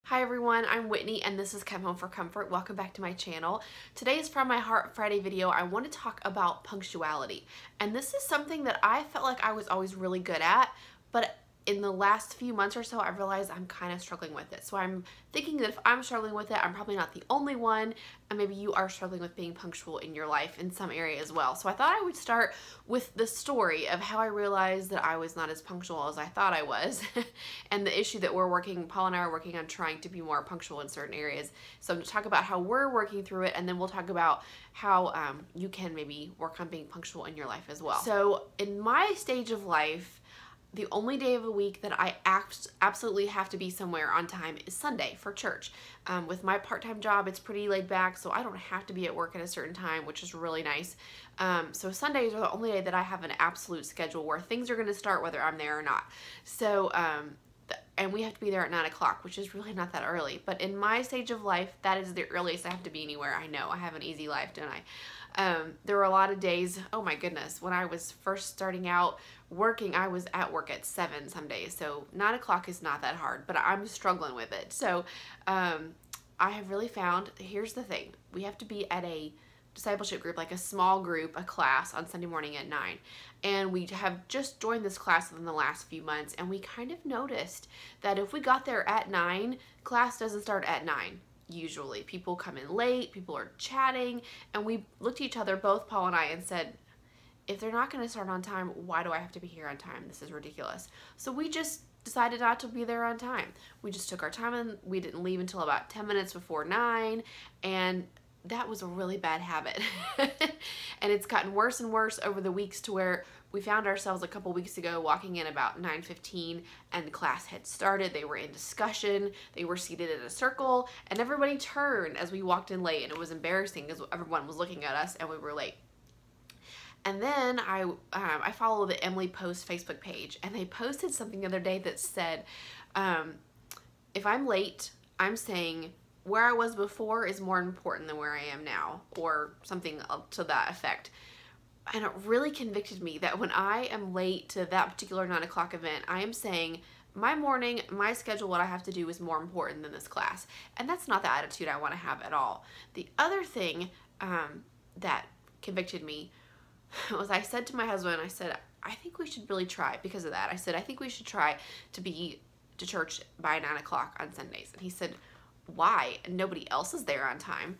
Hi everyone, I'm Whitney and this is Come Home for Comfort. Welcome back to my channel. Today is from my Heart Friday video. I want to talk about punctuality. And this is something that I felt like I was always really good at, but in the last few months or so, I realized I'm kind of struggling with it. So I'm thinking that if I'm struggling with it, I'm probably not the only one, and maybe you are struggling with being punctual in your life in some area as well. So I thought I would start with the story of how I realized that I was not as punctual as I thought I was, and the issue that Paul and I are working on trying to be more punctual in certain areas. So I'm going to talk about how we're working through it, and then we'll talk about how you can maybe work on being punctual in your life as well. So in my stage of life, the only day of the week that I absolutely have to be somewhere on time is Sunday for church. With my part-time job, it's pretty laid back, so I don't have to be at work at a certain time, which is really nice. So Sundays are the only day that I have an absolute schedule where things are going to start whether I'm there or not. So, and we have to be there at 9 o'clock, which is really not that early. But in my stage of life, that is the earliest I have to be anywhere. I know, I have an easy life, don't I? There were a lot of days, oh my goodness, when I was first starting out working, I was at work at 7 some days. So 9 o'clock is not that hard, but I'm struggling with it. So I have really found, here's the thing, we have to be at a discipleship group, like a small group, a class on Sunday morning at 9. And we have just joined this class within the last few months, and we kind of noticed that if we got there at 9, class doesn't start at 9. Usually people come in late, people are chatting, and we looked at each other, both Paul and I, and said, if they're not going to start on time, why do I have to be here on time? This is ridiculous. So we just decided not to be there on time. We just took our time and we didn't leave until about 10 minutes before 9, and that was a really bad habit. And it's gotten worse and worse over the weeks to where we found ourselves a couple weeks ago walking in about 9:15 and the class had started. They were in discussion. They were seated in a circle and everybody turned as we walked in late, and it was embarrassing because everyone was looking at us and we were late. And then I follow the Emily Post Facebook page, and they posted something the other day that said, if I'm late, I'm saying where I was before is more important than where I am now, or something to that effect. And it really convicted me that when I am late to that particular 9 o'clock event, I am saying my morning, my schedule, what I have to do is more important than this class. And that's not the attitude I want to have at all. The other thing that convicted me was I said to my husband, I said, I think we should really try, because of that. I said, I think we should try to be to church by 9 o'clock on Sundays. And he said, why? And nobody else is there on time.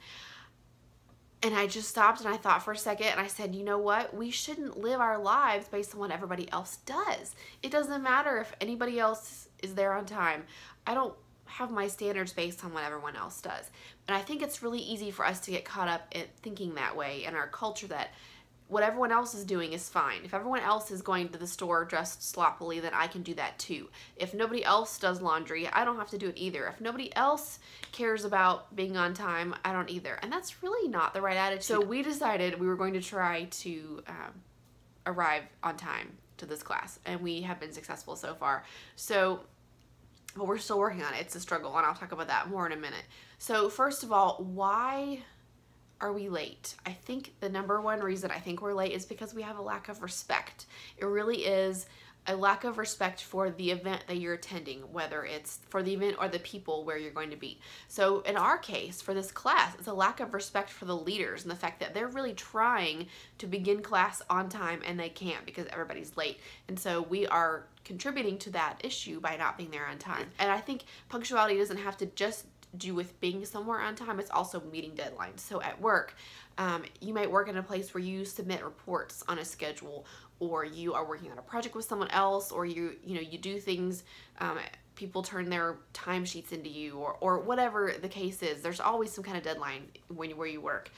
And I just stopped and I thought for a second, and I said, you know what? We shouldn't live our lives based on what everybody else does. It doesn't matter if anybody else is there on time. I don't have my standards based on what everyone else does. And I think it's really easy for us to get caught up in thinking that way in our culture, that what everyone else is doing is fine. If everyone else is going to the store dressed sloppily, then I can do that too. If nobody else does laundry, I don't have to do it either. If nobody else cares about being on time, I don't either. And that's really not the right attitude. So we decided we were going to try to arrive on time to this class, and we have been successful so far. So, but we're still working on it. It's a struggle, and I'll talk about that more in a minute. So first of all, why are we late? I think the number one reason I think we're late is because we have a lack of respect. It really is a lack of respect for the event that you're attending, whether it's for the event or the people where you're going to be. So in our case, for this class, it's a lack of respect for the leaders and the fact that they're really trying to begin class on time and they can't because everybody's late. And so we are contributing to that issue by not being there on time. And I think punctuality doesn't have to just do with being somewhere on time, it's also meeting deadlines. So at work, you might work in a place where you submit reports on a schedule, or you are working on a project with someone else, or you do things, people turn their timesheets into you, or whatever the case is. There's always some kind of deadline where you work.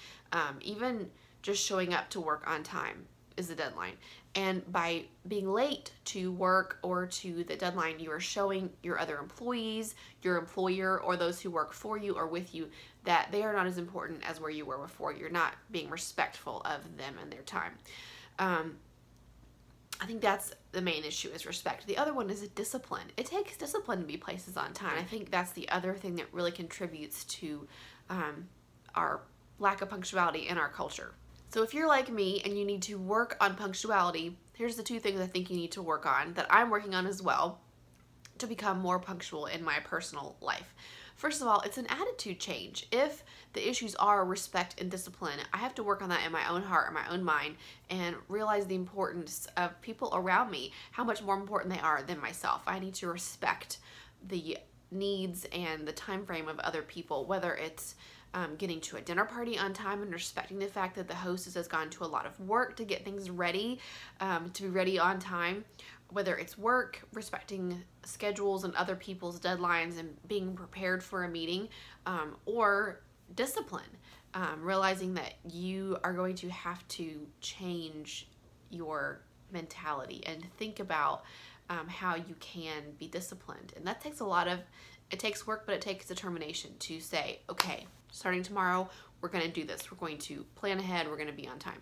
Even just showing up to work on time is a deadline. And by being late to work or to the deadline, you are showing your other employees, your employer, or those who work for you or with you that they are not as important as where you were before. You're not being respectful of them and their time. I think that's the main issue, is respect. The other one is discipline. It takes discipline to be places on time. I think that's the other thing that really contributes to our lack of punctuality in our culture. So if you're like me and you need to work on punctuality, here's the two things I think you need to work on that I'm working on as well to become more punctual in my personal life. First of all, it's an attitude change. If the issues are respect and discipline, I have to work on that in my own heart and my own mind and realize the importance of people around me, how much more important they are than myself. I need to respect the needs and the time frame of other people, whether it's getting to a dinner party on time and respecting the fact that the hostess has gone to a lot of work to get things ready, to be ready on time, whether it's work, respecting schedules and other people's deadlines and being prepared for a meeting, or discipline, realizing that you are going to have to change your mentality and think about how you can be disciplined. And that takes it takes work, but it takes determination to say, okay, starting tomorrow, we're going to do this. We're going to plan ahead. We're going to be on time.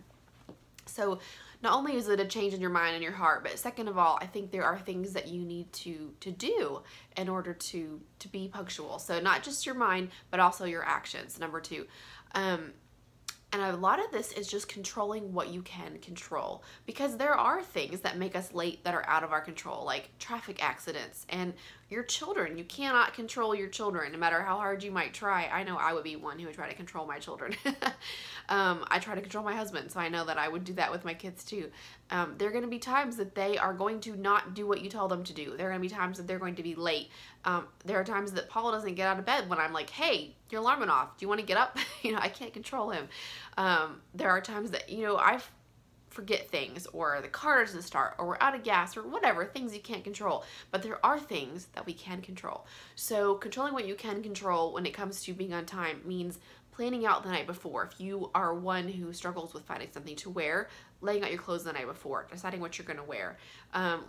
So not only is it a change in your mind and your heart, but second of all, I think there are things that you need to do in order to be punctual. So not just your mind, but also your actions, number two. And a lot of this is just controlling what you can control, because there are things that make us late that are out of our control, like traffic accidents and your children. You cannot control your children, no matter how hard you might try. I know I would be one who would try to control my children. I try to control my husband, so I know that I would do that with my kids too. There are going to be times that they are going to not do what you tell them to do. There are going to be times that they're going to be late. There are times that Paul doesn't get out of bed when I'm like, hey, your alarm went off. Do you want to get up? I can't control him. There are times that, I forget things, or the car doesn't start, or we're out of gas, or whatever, things you can't control. But there are things that we can control. So controlling what you can control when it comes to being on time means planning out the night before. If you are one who struggles with finding something to wear, laying out your clothes the night before, deciding what you're going to wear,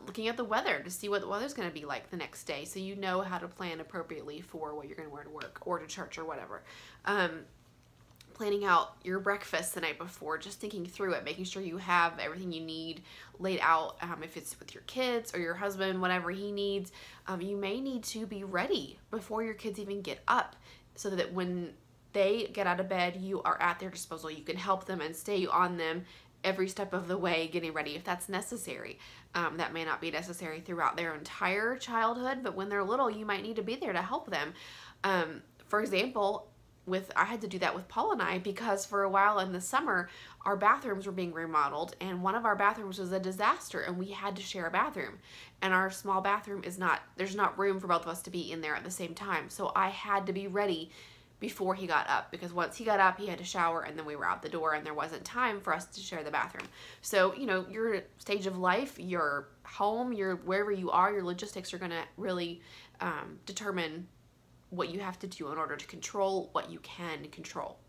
looking at the weather to see what the weather's going to be like the next day, so you know how to plan appropriately for what you're going to wear to work or to church or whatever. Planning out your breakfast the night before, just thinking through it, making sure you have everything you need laid out. If it's with your kids or your husband, whatever he needs, you may need to be ready before your kids even get up, so that when they get out of bed, you are at their disposal. You can help them and stay on them every step of the way, getting ready if that's necessary. That may not be necessary throughout their entire childhood, but when they're little, you might need to be there to help them. For example, I had to do that with Paul and I, because for a while in the summer, our bathrooms were being remodeled, and one of our bathrooms was a disaster, and we had to share a bathroom. And our small bathroom there's not room for both of us to be in there at the same time. So I had to be ready before he got up, because once he got up, he had to shower, and then we were out the door, and there wasn't time for us to share the bathroom. So, your stage of life, your home, wherever you are, your logistics are going to really determine what you have to do in order to control what you can control.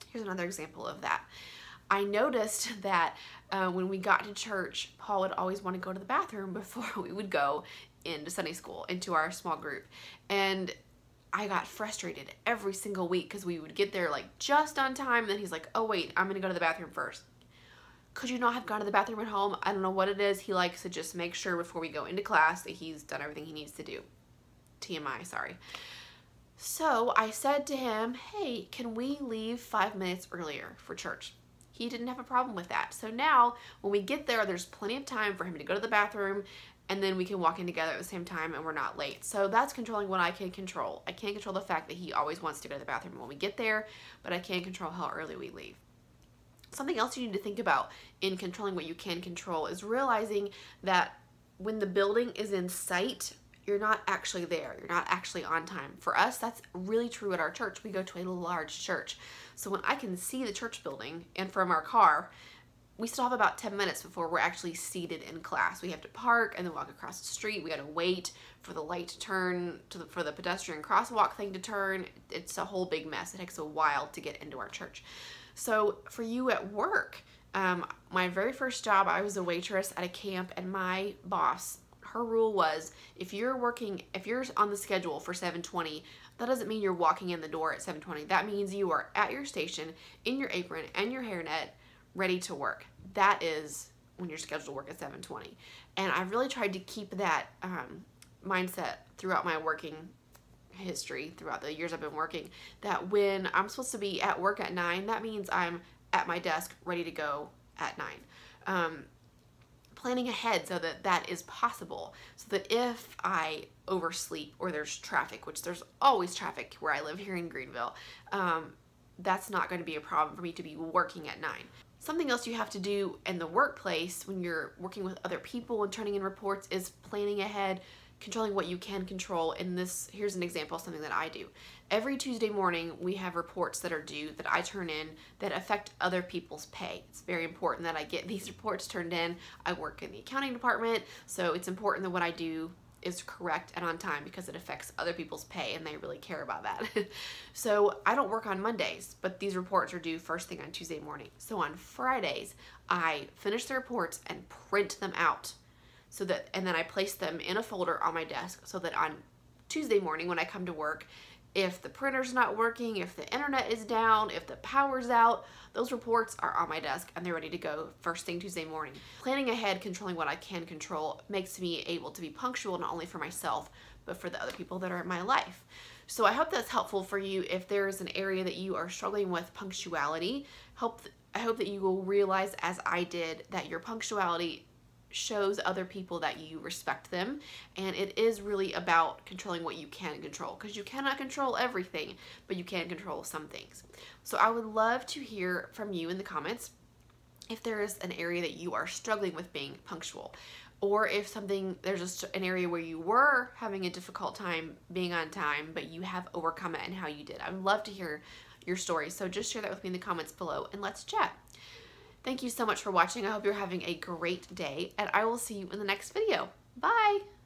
Here's another example of that. I noticed that when we got to church, Paul would always want to go to the bathroom before we would go into Sunday school, into our small group. And I got frustrated every single week, because we would get there like just on time, and then he's like, oh wait, I'm gonna go to the bathroom first. Could you not have gone to the bathroom at home? I don't know what it is. He likes to just make sure before we go into class that he's done everything he needs to do. TMI, sorry. So I said to him, hey, can we leave 5 minutes earlier for church? He didn't have a problem with that. So now when we get there, there's plenty of time for him to go to the bathroom, and then we can walk in together at the same time, and we're not late. So that's controlling what I can control. I can't control the fact that he always wants to go to the bathroom when we get there, but I can control how early we leave. Something else you need to think about in controlling what you can control is realizing that when the building is in sight, you're not actually there. You're not actually on time. For us, that's really true at our church. We go to a large church. So when I can see the church building and from our car, we still have about 10 minutes before we're actually seated in class. We have to park and then walk across the street. We got to wait for the light to turn, for the pedestrian crosswalk thing to turn. It's a whole big mess. It takes a while to get into our church. So for you at work, my very first job, I was a waitress at a camp, and my boss, her rule was, if you're on the schedule for 7:20, that doesn't mean you're walking in the door at 7:20. That means you are at your station, in your apron and your hairnet, ready to work. That is when you're scheduled to work at 7:20. And I've really tried to keep that mindset throughout my working history, throughout the years I've been working, that when I'm supposed to be at work at 9, that means I'm at my desk ready to go at 9. planning ahead so that that is possible, so that if I oversleep or there's traffic, which there's always traffic where I live here in Greenville, that's not going to be a problem for me to be working at 9. Something else you have to do in the workplace when you're working with other people and turning in reports is planning ahead, controlling what you can control. And this, here's an example of something that I do. Every Tuesday morning, we have reports that are due that I turn in that affect other people's pay. It's very important that I get these reports turned in. I work in the accounting department, so it's important that what I do is correct and on time because it affects other people's pay and they really care about that. So I don't work on Mondays, but these reports are due first thing on Tuesday morning. So on Fridays, I finish the reports and print them out, so that, and then I place them in a folder on my desk so that on Tuesday morning when I come to work, if the printer's not working, if the internet is down, if the power's out, those reports are on my desk and they're ready to go first thing Tuesday morning. Planning ahead, controlling what I can control, makes me able to be punctual not only for myself, but for the other people that are in my life. So I hope that's helpful for you if there's an area that you are struggling with punctuality. I hope that you will realize, as I did, that your punctuality shows other people that you respect them, and it is really about controlling what you can control, because you cannot control everything, but you can control some things. So I would love to hear from you in the comments if there is an area that you are struggling with being punctual, or if there's just an area where you were having a difficult time being on time, but you have overcome it and how you did. I would love to hear your story, so just share that with me in the comments below and let's chat. Thank you so much for watching. I hope you're having a great day, and I will see you in the next video. Bye!